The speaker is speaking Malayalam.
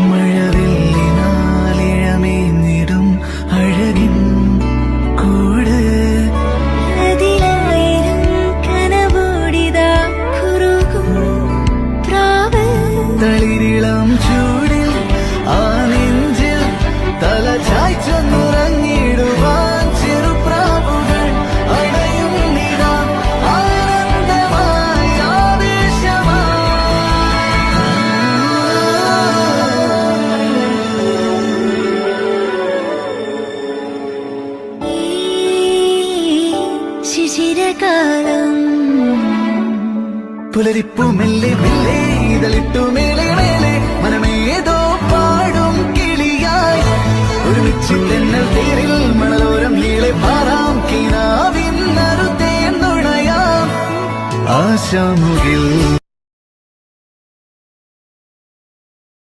മഴവില്ലിനാലിഴമേഞ്ഞിടും അഴകിൻ കൂട് അതിലായിരം കനവോടിതാ കുറുകും പ്രാവ് തളിരിളം ചൂടിൽ ആ നെഞ്ചിൽ തല ചായ്ച്ചൊന്നുറങ്ങിടുവാൻ ചെറുപ്രാവുകൾ അണയും നിതാ ആനന്ദമായി ഈ ശിശിരകാലം പുലരിപ്പു മെല്ലെ മെല്ലെ ഇതളിട്ടു മേലെ മേലെ മനമേതോ പാടും കിളിയായി ഒരുമിച്ച് തെന്നൽ തേരിൽ മണലോരം നീളെ പാറാം കിനാവിൻ നറുതേൻ നുണയാം ആശാമുകിൽ